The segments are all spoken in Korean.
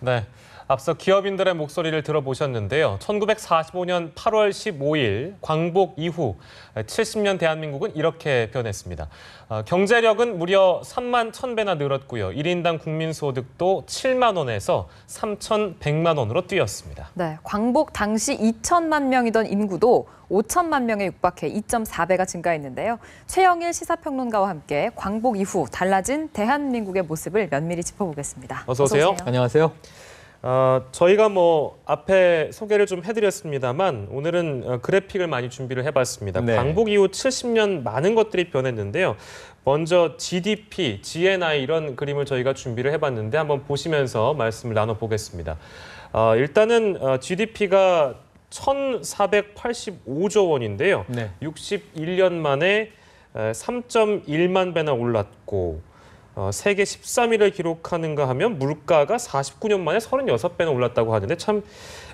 네, 앞서 기업인들의 목소리를 들어보셨는데요. 1945년 8월 15일 광복 이후 70년 대한민국은 이렇게 변했습니다. 경제력은 무려 3만 1,000배나 늘었고요. 1인당 국민소득도 7만 원에서 3,100만 원으로 뛰었습니다. 네, 광복 당시 2천만 명이던 인구도 5천만 명에 육박해 2.4배가 증가했는데요. 최영일 시사평론가와 함께 광복 이후 달라진 대한민국의 모습을 면밀히 짚어보겠습니다. 어서 오세요. 안녕하세요. 저희가 앞에 소개를 좀 해드렸습니다만 오늘은 그래픽을 많이 준비를 해봤습니다. 네. 광복 이후 70년 많은 것들이 변했는데요. 먼저 GDP, GNI 이런 그림을 저희가 준비를 해봤는데 한번 보시면서 말씀을 나눠보겠습니다. 일단은 GDP가 1,485조 원인데요. 네. 61년 만에 3.1만 배나 올랐고 세계 13위를 기록하는가 하면 물가가 49년 만에 36배나 올랐다고 하는데 참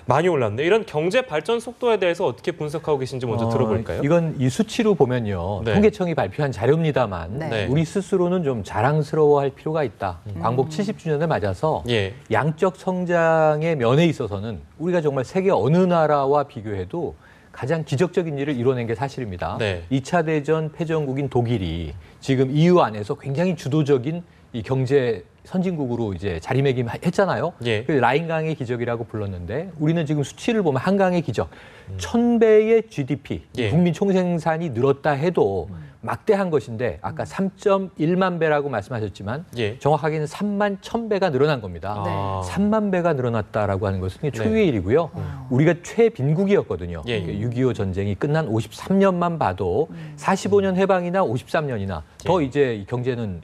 많이 올랐네요. 이런 경제 발전 속도에 대해서 어떻게 분석하고 계신지 먼저 들어볼까요? 이건 이 수치로 보면요. 네. 통계청이 발표한 자료입니다만 네. 우리 스스로는 좀 자랑스러워할 필요가 있다. 광복 70주년을 맞아서 예. 양적 성장의 면에 있어서는 우리가 정말 세계 어느 나라와 비교해도 가장 기적적인 일을 이뤄낸 게 사실입니다. 네. 2차 대전 패전국인 독일이 지금 EU 안에서 굉장히 주도적인 이 경제 선진국으로 이제 자리매김했잖아요. 예. 그 라인강의 기적이라고 불렀는데 우리는 지금 수치를 보면 한강의 기적, 1,000배의 GDP, 예. 국민 총생산이 늘었다 해도 막대한 것인데 아까 3.1만 배라고 말씀하셨지만 예. 정확하게는 3만 1,000배가 늘어난 겁니다. 아. 3만 배가 늘어났다라고 하는 것은 초유의 네. 일이고요. 우리가 최빈국이었거든요. 예. 6.25 전쟁이 끝난 53년만 봐도 45년 해방이나 53년이나 더 이제 이 경제는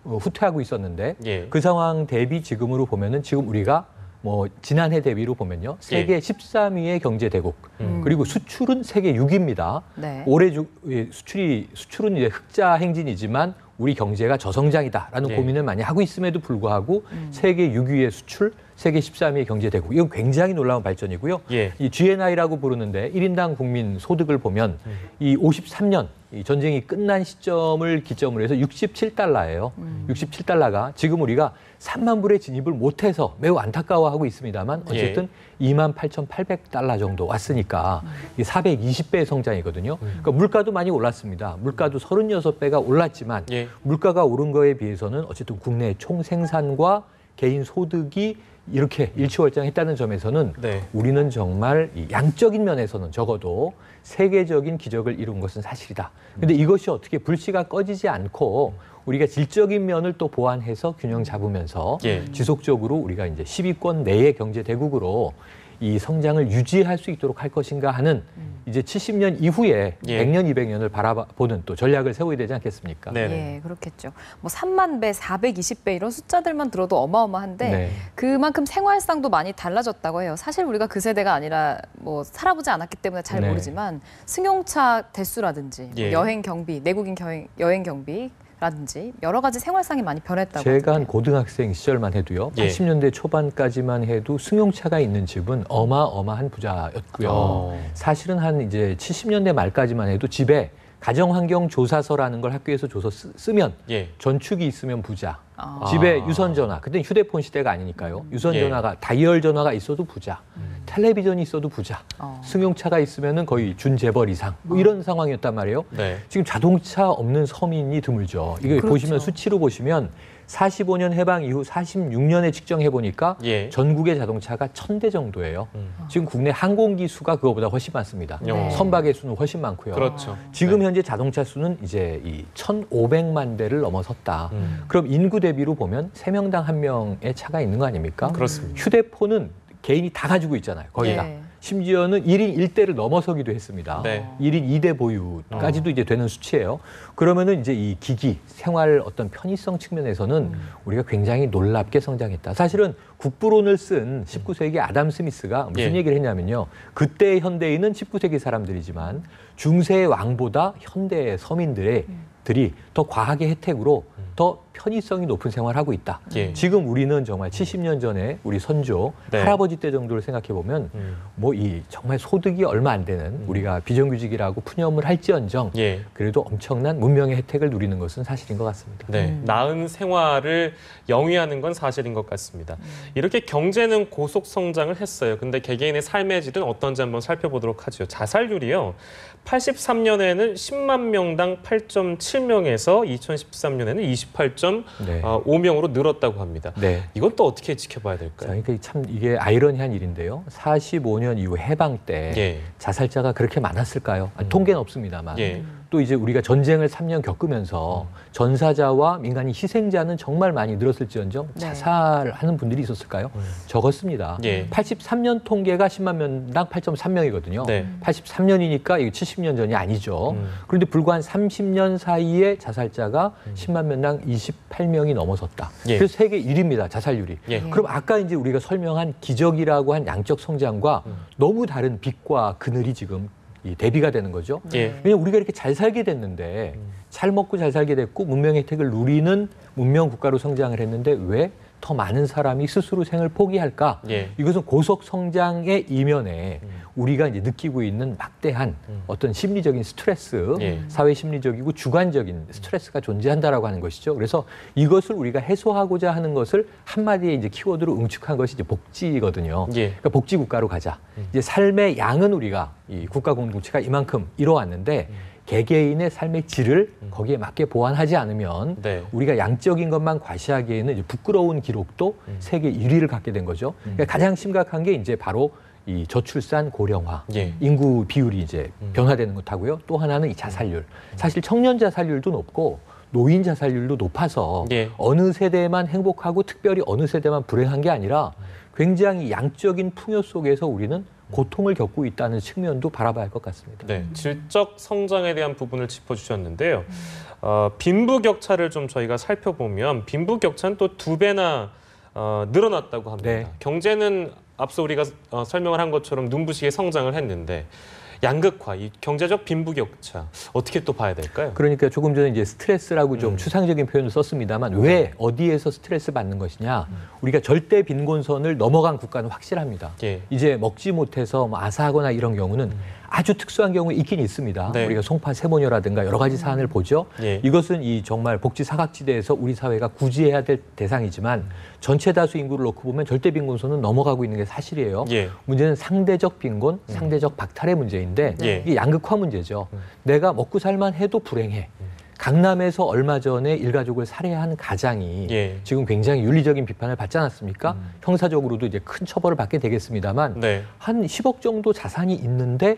후퇴하고 있었는데 예. 그 상황 대비 지금으로 보면은 지금 우리가 지난해 대비로 보면요. 세계 13위의 경제 대국. 그리고 수출은 세계 6위입니다. 네. 올해 수출은 이제 흑자 행진이지만 우리 경제가 저성장이다라는 예. 고민을 많이 하고 있음에도 불구하고 세계 6위의 수출, 세계 13위의 경제 대국. 이건 굉장히 놀라운 발전이고요. 예. 이 GNI라고 부르는데 1인당 국민 소득을 보면 이 53년 이 전쟁이 끝난 시점을 기점으로 해서 67달러예요. 67달러가 지금 우리가 3만 불에 진입을 못해서 매우 안타까워하고 있습니다만 어쨌든 28,800달러 정도 왔으니까 이 420배의 성장이거든요. 그러니까 물가도 많이 올랐습니다. 물가도 36배가 올랐지만 예. 물가가 오른 거에 비해서는 어쨌든 국내 총생산과 개인 소득이 이렇게 일치월장했다는 점에서는 네. 우리는 정말 이 양적인 면에서는 적어도 세계적인 기적을 이룬 것은 사실이다. 근데 이것이 어떻게 불씨가 꺼지지 않고 우리가 질적인 면을 또 보완해서 균형 잡으면서 예. 지속적으로 우리가 이제 10위권 내의 경제 대국으로 이 성장을 유지할 수 있도록 할 것인가 하는 이제 70년 이후에 예. 100년, 200년을 바라보는 또 전략을 세워야 되지 않겠습니까? 네. 예, 그렇겠죠. 3만 배, 420배 이런 숫자들만 들어도 어마어마한데 네. 그만큼 생활상도 많이 달라졌다고 해요. 사실 우리가 그 세대가 아니라 살아보지 않았기 때문에 잘 네. 모르지만 승용차 대수라든지 예. 여행 경비, 내국인 여행 경비 라든지 여러 가지 생활상이 많이 변했다고 제가 한 하던데요. 고등학생 시절만 해도요. 예. 80년대 초반까지만 해도 승용차가 있는 집은 어마어마한 부자였고요. 사실은 한 이제 70년대 말까지만 해도 집에 가정환경조사서라는 걸 학교에서 줘서 쓰면 예. 전축이 있으면 부자. 아. 집에 유선전화, 그때는 휴대폰 시대가 아니니까요. 유선전화가 다이얼 전화가 있어도 부자. 텔레비전이 있어도 부자. 승용차가 있으면은 거의 준재벌 이상. 이런 상황이었단 말이에요. 네. 지금 자동차 없는 서민이 드물죠. 이거 그렇죠. 보시면 수치로 보시면 45년 해방 이후 46년에 측정해 보니까 예. 전국의 자동차가 1,000대 정도예요. 지금 국내 항공기 수가 그거보다 훨씬 많습니다. 네. 선박의 수는 훨씬 많고요. 그렇죠. 지금 네. 현재 자동차 수는 이제 이 1,500만 대를 넘어섰다. 그럼 인구 대비로 보면 3명당 1명의 차가 있는 거 아닙니까? 그렇습니다. 휴대폰은 개인이 다 가지고 있잖아요. 거의 다. 네. 심지어는 1인 1대를 넘어서기도 했습니다. 네. 1인 2대 보유까지도 이제 되는 수치예요. 그러면은 이제 이 기기, 생활 어떤 편의성 측면에서는 우리가 굉장히 놀랍게 성장했다. 사실은 국부론을 쓴 19세기 아담 스미스가 무슨 예. 얘기를 했냐면요. 그때의 현대인은 19세기 사람들이지만 중세의 왕보다 현대의 서민들이 더 과학의 혜택으로 더 편의성이 높은 생활을 하고 있다. 예. 지금 우리는 정말 70년 전에 우리 선조, 네. 할아버지 때 정도를 생각해 보면 뭐 이 정말 소득이 얼마 안 되는 우리가 비정규직이라고 푸념을 할지언정 예. 그래도 엄청난 문명의 혜택을 누리는 것은 사실인 것 같습니다. 네, 나은 생활을 영위하는 건 사실인 것 같습니다. 이렇게 경제는 고속 성장을 했어요. 근데 개개인의 삶의 질은 어떤지 한번 살펴보도록 하죠. 자살률이요. 83년에는 10만 명당 8.7명에서 2013년에는 28.5명으로 늘었다고 합니다. 네. 이건 또 어떻게 지켜봐야 자, 될까요? 그러니까 참 이게 아이러니한 일인데요. 45년 이후 해방 때 예. 자살자가 그렇게 많았을까요? 통계는 없습니다만. 예. 또 이제 우리가 전쟁을 3년 겪으면서 전사자와 민간인 희생자는 정말 많이 늘었을지언정 네. 자살하는 분들이 있었을까요? 적었습니다. 예. 83년 통계가 10만 명당 8.3명이거든요. 네. 83년이니까 이게 70년 전이 아니죠. 그런데 불과 한 30년 사이에 자살자가 10만 명당 28명이 넘어섰다. 예. 그래서 세계 1위입니다. 자살률이. 예. 그럼 아까 이제 우리가 설명한 기적이라고 한 양적 성장과 너무 다른 빛과 그늘이 지금 이 대비가 되는 거죠. 예. 왜냐면 우리가 이렇게 잘 살게 됐는데 잘 먹고 잘 살게 됐고 문명 혜택을 누리는 문명 국가로 성장을 했는데 왜 더 많은 사람이 스스로 생을 포기할까? 예. 이것은 고속 성장의 이면에 우리가 이제 느끼고 있는 막대한 어떤 심리적인 스트레스, 예. 사회 심리적이고 주관적인 스트레스가 존재한다라고 하는 것이죠. 그래서 이것을 우리가 해소하고자 하는 것을 한마디에 이제 키워드로 응축한 것이 이제 복지거든요. 예. 그러니까 복지 국가로 가자. 이제 삶의 양은 우리가 이 국가 공동체가 이만큼 이뤄왔는데 개개인의 삶의 질을 거기에 맞게 보완하지 않으면 네. 우리가 양적인 것만 과시하기에는 이제 부끄러운 기록도 세계 1위를 갖게 된 거죠. 그러니까 가장 심각한 게 이제 바로 이 저출산 고령화, 예. 인구 비율이 이제 변화되는 것하고요. 또 하나는 이 자살률. 사실 청년 자살률도 높고 노인 자살률도 높아서 예. 어느 세대만 행복하고 특별히 어느 세대만 불행한 게 아니라 굉장히 양적인 풍요 속에서 우리는 고통을 겪고 있다는 측면도 바라봐야 할 것 같습니다. 네, 질적 성장에 대한 부분을 짚어주셨는데요. 빈부격차를 좀 저희가 살펴보면 빈부격차는 또 2배나 늘어났다고 합니다. 네. 경제는 앞서 우리가 설명을 한 것처럼 눈부시게 성장을 했는데 양극화, 이 경제적 빈부격차 어떻게 또 봐야 될까요? 그러니까 조금 전에 이제 스트레스라고 좀 추상적인 표현을 썼습니다만 왜 어디에서 스트레스 받는 것이냐? 우리가 절대 빈곤선을 넘어간 국가는 확실합니다. 예. 이제 먹지 못해서 뭐 아사하거나 이런 경우는 아주 특수한 경우에 있긴 있습니다. 네. 우리가 송파 세모녀라든가 여러 가지 사안을 보죠. 예. 이것은 이 정말 복지 사각지대에서 우리 사회가 구제해야 될 대상이지만 전체 다수 인구를 놓고 보면 절대 빈곤선은 넘어가고 있는 게 사실이에요. 예. 문제는 상대적 빈곤, 상대적 박탈의 문제인데 예. 이게 양극화 문제죠. 내가 먹고 살만 해도 불행해. 강남에서 얼마 전에 일가족을 살해한 가장이 예. 지금 굉장히 윤리적인 비판을 받지 않았습니까? 형사적으로도 이제 큰 처벌을 받게 되겠습니다만 네. 한 10억 정도 자산이 있는데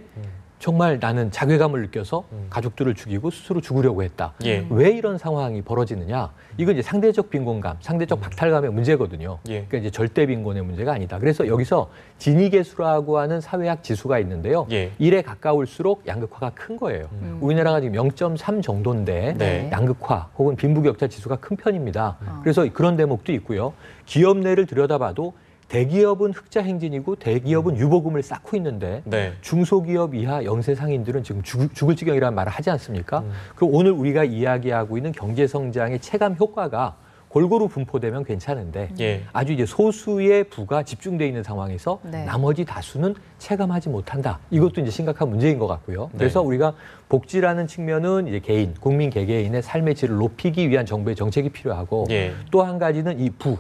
정말 나는 자괴감을 느껴서 가족들을 죽이고 스스로 죽으려고 했다. 예. 왜 이런 상황이 벌어지느냐? 이건 이제 상대적 빈곤감, 상대적 박탈감의 문제거든요. 예. 그러니까 이제 절대 빈곤의 문제가 아니다. 그래서 여기서 지니계수라고 하는 사회학 지수가 있는데요. 예. 1에 가까울수록 양극화가 큰 거예요. 우리나라가 지금 0.3 정도인데 네. 양극화 혹은 빈부격차 지수가 큰 편입니다. 그래서 그런 대목도 있고요. 기업 내를 들여다봐도 대기업은 흑자 행진이고 대기업은 유보금을 쌓고 있는데 네. 중소기업 이하 영세 상인들은 지금 죽을 지경이라는 말을 하지 않습니까? 그럼 오늘 우리가 이야기하고 있는 경제 성장의 체감 효과가 골고루 분포되면 괜찮은데 예. 아주 이제 소수의 부가 집중돼 있는 상황에서 네. 나머지 다수는 체감하지 못한다. 이것도 이제 심각한 문제인 것 같고요. 네. 그래서 우리가 복지라는 측면은 이제 개인, 국민 개개인의 삶의 질을 높이기 위한 정부의 정책이 필요하고 예. 또 한 가지는 이 부.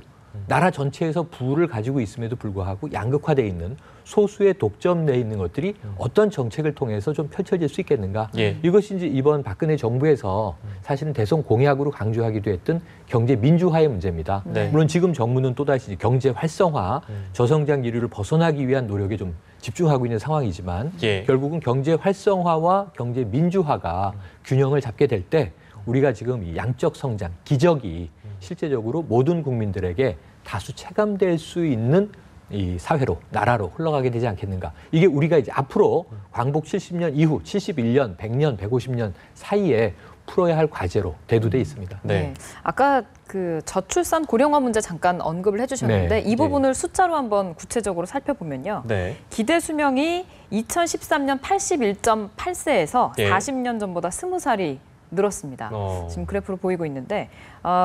나라 전체에서 부를 가지고 있음에도 불구하고 양극화돼 있는 소수의 독점돼 있는 것들이 어떤 정책을 통해서 좀 펼쳐질 수 있겠는가? 예. 이것이 이제 이번 박근혜 정부에서 사실은 대선 공약으로 강조하기도 했던 경제 민주화의 문제입니다. 네. 물론 지금 정부는 또다시 경제 활성화, 저성장 기류를 벗어나기 위한 노력에 좀 집중하고 있는 상황이지만 예. 결국은 경제 활성화와 경제 민주화가 균형을 잡게 될 때 우리가 지금 이 양적 성장, 기적이 실제적으로 모든 국민들에게 다수 체감될 수 있는 이 사회로, 나라로 흘러가게 되지 않겠는가. 이게 우리가 이제 앞으로 광복 70년 이후 71년, 100년, 150년 사이에 풀어야 할 과제로 대두돼 있습니다. 네. 아까 그 저출산 고령화 문제 잠깐 언급을 해주셨는데 네. 이 부분을 숫자로 한번 구체적으로 살펴보면요. 네. 기대 수명이 2013년 81.8세에서 예. 40년 전보다 20살이 늘었습니다. 지금 그래프로 보이고 있는데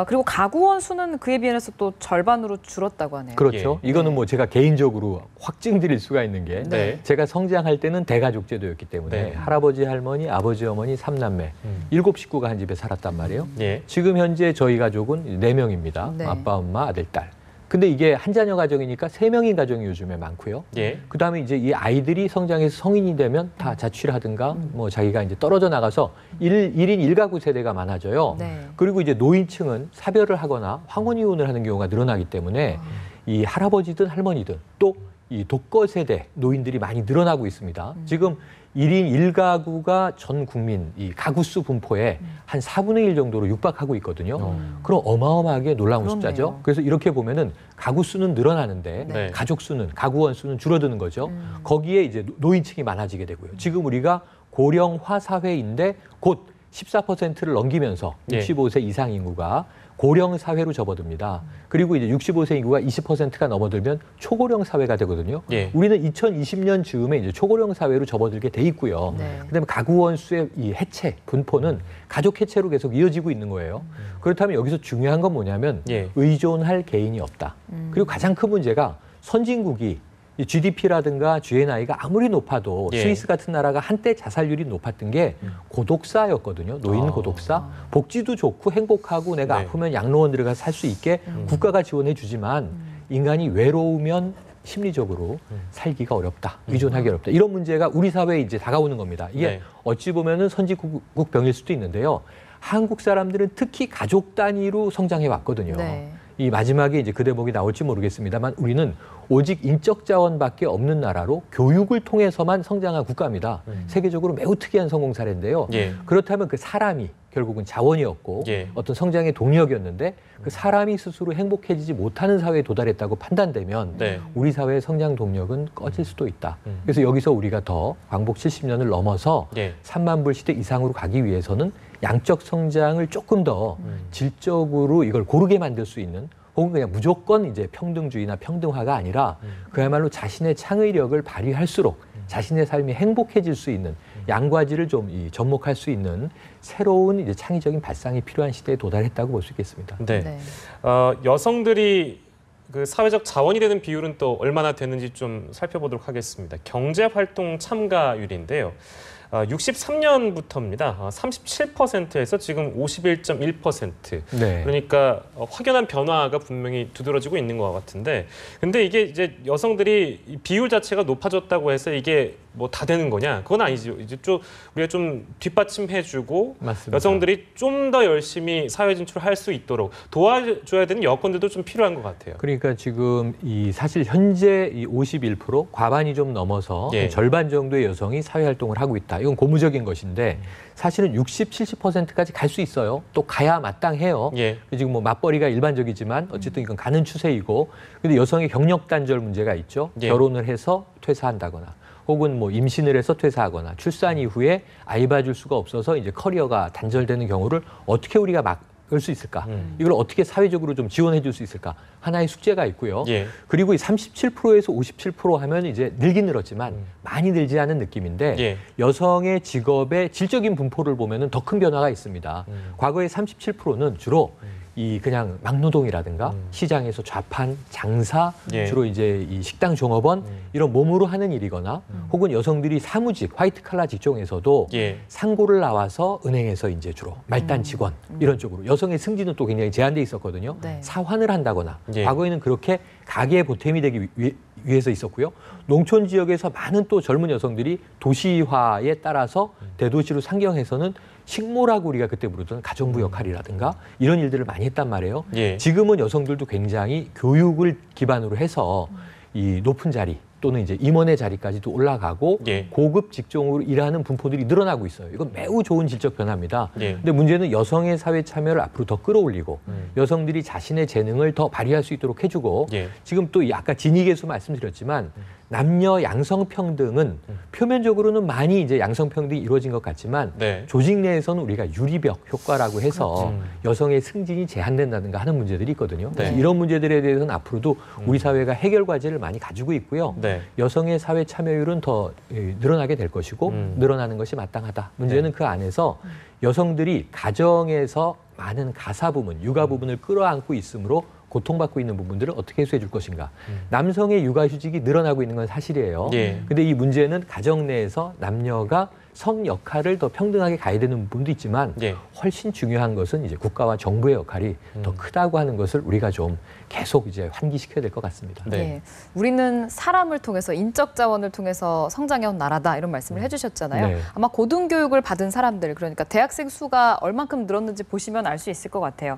그리고 가구원 수는 그에 비해서 또 절반으로 줄었다고 하네요. 그렇죠. 예. 이거는 네. 뭐 제가 개인적으로 확증드릴 수가 있는 게 네. 제가 성장할 때는 대가족 제도였기 때문에 네. 할아버지, 할머니, 아버지, 어머니, 3남매, 7식구가 한 집에 살았단 말이에요. 예. 지금 현재 저희 가족은 4명입니다. 네. 아빠, 엄마, 아들, 딸. 근데 이게 한 자녀 가정이니까 3명인 가정이 요즘에 많고요. 예. 그다음에 이제 이 아이들이 성장해서 성인이 되면 다 자취를 하든가 뭐 자기가 이제 떨어져 나가서 일인 1가구 세대가 많아져요. 네. 그리고 이제 노인층은 사별을 하거나 황혼 이혼을 하는 경우가 늘어나기 때문에 이 할아버지든 할머니든 또 이 독거 세대 노인들이 많이 늘어나고 있습니다. 지금 1인 1가구가 전 국민 이 가구 수 분포의 한 4분의 1 정도로 육박하고 있거든요. 그럼 어마어마하게 놀라운 그렇네요. 숫자죠. 그래서 이렇게 보면은 가구 수는 늘어나는데 네. 가족 수는 가구원 수는 줄어드는 거죠. 거기에 이제 노인층이 많아지게 되고요. 지금 우리가 고령화 사회인데 곧 14%를 넘기면서 예. 65세 이상 인구가 고령 사회로 접어듭니다. 그리고 이제 65세 인구가 20%가 넘어들면 초고령 사회가 되거든요. 예. 우리는 2020년 즈음에 이제 초고령 사회로 접어들게 돼 있고요. 네. 그다음에 가구원 수의 이 해체, 분포는 가족 해체로 계속 이어지고 있는 거예요. 그렇다면 여기서 중요한 건 뭐냐면 예. 의존할 개인이 없다. 그리고 가장 큰 문제가 선진국이 이 GDP라든가 GNI가 아무리 높아도 예. 스위스 같은 나라가 한때 자살률이 높았던 게 고독사였거든요. 노인 고독사. 복지도 좋고 행복하고 내가 네. 아프면 양로원 들어가서 살 수 있게 국가가 지원해 주지만 인간이 외로우면 심리적으로 살기가 어렵다. 의존하기 어렵다. 이런 문제가 우리 사회에 이제 다가오는 겁니다. 이게 네. 어찌 보면은 선진국 병일 수도 있는데요. 한국 사람들은 특히 가족 단위로 성장해 왔거든요. 네. 이 마지막에 이제 그 대목이 나올지 모르겠습니다만 우리는 오직 인적 자원밖에 없는 나라로 교육을 통해서만 성장한 국가입니다. 세계적으로 매우 특이한 성공 사례인데요. 예. 그렇다면 그 사람이 결국은 자원이었고 예. 어떤 성장의 동력이었는데 그 사람이 스스로 행복해지지 못하는 사회에 도달했다고 판단되면 네. 우리 사회의 성장 동력은 꺼질 수도 있다. 그래서 여기서 우리가 더 광복 70년을 넘어서 예. 3만 불 시대 이상으로 가기 위해서는 양적 성장을 조금 더 질적으로 이걸 고르게 만들 수 있는 혹은 그냥 무조건 이제 평등주의나 평등화가 아니라 그야말로 자신의 창의력을 발휘할수록 자신의 삶이 행복해질 수 있는 양과지를 좀 접목할 수 있는 새로운 이제 창의적인 발상이 필요한 시대에 도달했다고 볼 수 있겠습니다. 네. 네. 여성들이 그 사회적 자원이 되는 비율은 또 얼마나 되는지 좀 살펴보도록 하겠습니다. 경제활동 참가율인데요. 63년부터입니다. 37%에서 지금 51.1%. 네. 그러니까 확연한 변화가 분명히 두드러지고 있는 것 같은데, 근데 이게 이제 여성들이 이 비율 자체가 높아졌다고 해서 이게 뭐 다 되는 거냐? 그건 아니죠. 이제 좀 우리가 좀 뒷받침해주고 맞습니다. 여성들이 좀 더 열심히 사회 진출할 수 있도록 도와줘야 되는 여건들도 좀 필요한 것 같아요. 그러니까 지금 이 사실 현재 이 51% 과반이 좀 넘어서 예. 절반 정도의 여성이 사회 활동을 하고 있다. 이건 고무적인 것인데 사실은 60, 70%까지 갈 수 있어요. 또 가야 마땅해요. 예. 지금 뭐 맞벌이가 일반적이지만 어쨌든 이건 가는 추세이고 근데 여성의 경력 단절 문제가 있죠. 예. 결혼을 해서 퇴사한다거나 혹은 뭐 임신을 해서 퇴사하거나 출산 이후에 아이 봐줄 수가 없어서 이제 커리어가 단절되는 경우를 어떻게 우리가 막을 수 있을까? 이걸 어떻게 사회적으로 좀 지원해 줄 수 있을까? 하나의 숙제가 있고요. 예. 그리고 이 37%에서 57% 하면 이제 늘긴 늘었지만 많이 늘지 않은 느낌인데 예. 여성의 직업의 질적인 분포를 보면은 더 큰 변화가 있습니다. 과거의 37%는 주로 이 그냥 막노동이라든가 시장에서 좌판, 장사, 예. 주로 이제 이 식당 종업원 이런 몸으로 하는 일이거나 혹은 여성들이 사무직, 화이트 칼라 직종에서도 예. 상고를 나와서 은행에서 이제 주로 말단 직원 이런 쪽으로 여성의 승진은 또 굉장히 제한돼 있었거든요. 네. 사환을 한다거나 예. 과거에는 그렇게 가계의 보탬이 되기 위해서 있었고요. 농촌 지역에서 많은 또 젊은 여성들이 도시화에 따라서 대도시로 상경해서는 식모라고 우리가 그때 부르던 가정부 역할이라든가 이런 일들을 많이 했단 말이에요. 예. 지금은 여성들도 굉장히 교육을 기반으로 해서 이 높은 자리 또는 이제 임원의 자리까지도 올라가고 예. 고급 직종으로 일하는 분포들이 늘어나고 있어요. 이건 매우 좋은 질적 변화입니다. 예. 근데 문제는 여성의 사회 참여를 앞으로 더 끌어올리고 여성들이 자신의 재능을 더 발휘할 수 있도록 해주고 예. 지금 또 아까 진위계수 말씀드렸지만 남녀 양성평등은 표면적으로는 많이 이제 양성평등이 이루어진 것 같지만 네. 조직 내에서는 우리가 유리벽 효과라고 해서 여성의 승진이 제한된다든가 하는 문제들이 있거든요. 네. 이런 문제들에 대해서는 앞으로도 우리 사회가 해결 과제를 많이 가지고 있고요. 네. 네. 여성의 사회 참여율은 더 늘어나게 될 것이고 늘어나는 것이 마땅하다. 문제는 그 안에서 여성들이 가정에서 많은 가사 부분, 육아 부분을 끌어안고 있으므로 고통받고 있는 부분들을 어떻게 해소해 줄 것인가. 남성의 육아휴직이 늘어나고 있는 건 사실이에요. 근데 이 문제는 가정 내에서 남녀가 성 역할을 더 평등하게 가야 되는 부분도 있지만 훨씬 중요한 것은 이제 국가와 정부의 역할이 더 크다고 하는 것을 우리가 좀 계속 이제 환기시켜야 될 것 같습니다. 네. 우리는 사람을 통해서 인적 자원을 통해서 성장해온 나라다 이런 말씀을 해주셨잖아요. 네. 아마 고등교육을 받은 사람들 그러니까 대학생 수가 얼만큼 늘었는지 보시면 알 수 있을 것 같아요.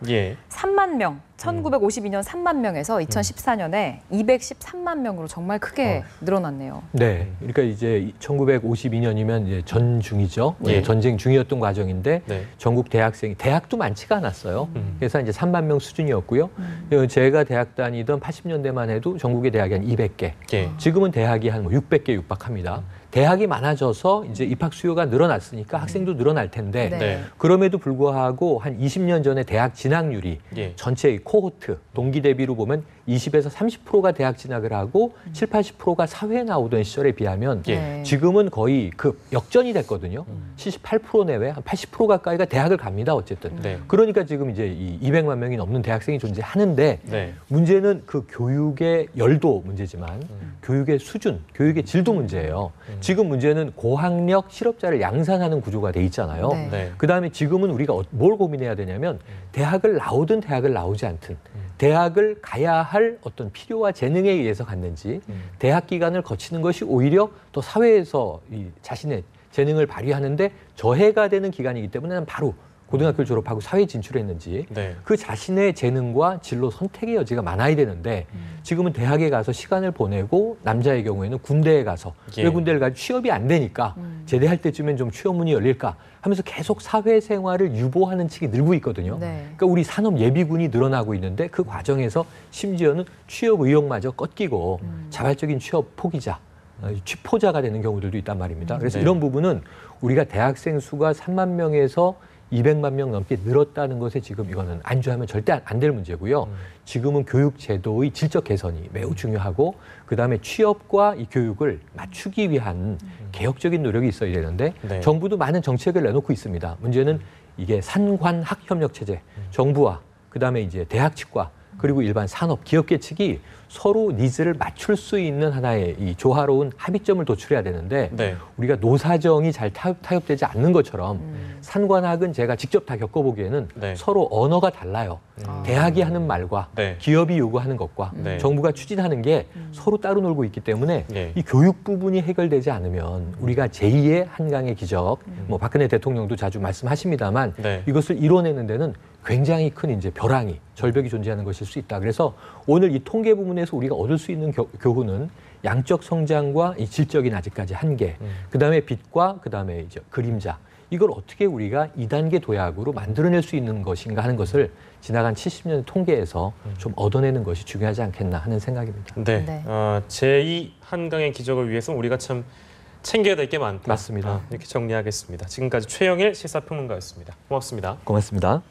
3만 명, 1952년 3만 명에서 2014년에 213만 명으로 정말 크게 늘어났네요. 네, 그러니까 이제 1952년이면 이제 전중이죠. 전쟁 중이었던 과정인데 전국 대학생이 대학도 많지가 않았어요. 그래서 이제 3만 명 수준이었고요. 제가 대학 다니던 80년대만 해도 전국의 대학이 한 200개. 지금은 대학이 한 600개 육박합니다. 대학이 많아져서 이제 입학 수요가 늘어났으니까 학생도 늘어날 텐데 그럼에도 불구하고 한 20년 전에 대학 진학률이 전체의 코호트 동기 대비로 보면 20에서 30%가 대학 진학을 하고 7, 80%가 사회에 나오던 시절에 비하면 지금은 거의 그 역전이 됐거든요. 78% 내외 한 80% 가까이가 대학을 갑니다. 어쨌든. 그러니까 지금 이제 이 200만 명이 넘는 대학생이 존재하는데 문제는 그 교육의 열도 문제지만 교육의 수준, 교육의 질도 문제예요. 지금 문제는 고학력 실업자를 양산하는 구조가 돼 있잖아요. 그다음에 지금은 우리가 뭘 고민해야 되냐면 대학을 나오든 대학을 나오지 않든 대학을 가야 할 어떤 필요와 재능에 의해서 갔는지 대학 기간을 거치는 것이 오히려 또 사회에서 이 자신의 재능을 발휘하는데 저해가 되는 기간이기 때문에 바로 고등학교를 졸업하고 사회에 진출했는지 그 자신의 재능과 진로 선택의 여지가 많아야 되는데 지금은 대학에 가서 시간을 보내고 남자의 경우에는 군대에 가서 왜 군대를 가서 취업이 안 되니까 제대할 때쯤엔 좀 취업문이 열릴까 하면서 계속 사회생활을 유보하는 층이 늘고 있거든요. 그러니까 우리 산업 예비군이 늘어나고 있는데 그 과정에서 심지어는 취업 의욕마저 꺾이고 자발적인 취업 포기자, 취포자가 되는 경우들도 있단 말입니다. 그래서 이런 부분은 우리가 대학생 수가 3만 명에서 200만 명 넘게 늘었다는 것에 지금 이거는 안주하면 절대 안 될 문제고요. 지금은 교육 제도의 질적 개선이 매우 중요하고 그다음에 취업과 이 교육을 맞추기 위한 개혁적인 노력이 있어야 되는데 정부도 많은 정책을 내놓고 있습니다. 문제는 이게 산관학 협력 체제, 정부와 그다음에 이제 대학 측과 그리고 일반 산업, 기업계 측이 서로 니즈를 맞출 수 있는 하나의 이 조화로운 합의점을 도출해야 되는데 우리가 노사정이 잘 타협되지 않는 것처럼 산관학은 제가 직접 다 겪어보기에는 서로 언어가 달라요. 대학이 하는 말과 기업이 요구하는 것과 정부가 추진하는 게 서로 따로 놀고 있기 때문에 이 교육 부분이 해결되지 않으면 우리가 제2의 한강의 기적, 뭐 박근혜 대통령도 자주 말씀하십니다만 이것을 이뤄내는 데는 굉장히 큰 이제 벼랑이, 절벽이 존재하는 것일 수 있다. 그래서 오늘 이 통계 부분에서 우리가 얻을 수 있는 교훈은 양적 성장과 이 질적인 아직까지 한계, 그다음에 빛과 그다음에 이제 그림자. 이걸 어떻게 우리가 2단계 도약으로 만들어낼 수 있는 것인가 하는 것을 지나간 70년 통계에서 좀 얻어내는 것이 중요하지 않겠나 하는 생각입니다. 제2 한강의 기적을 위해서 우리가 참 챙겨야 될 게 많다. 맞습니다. 이렇게 정리하겠습니다. 지금까지 최영일 시사평론가였습니다. 고맙습니다. 고맙습니다.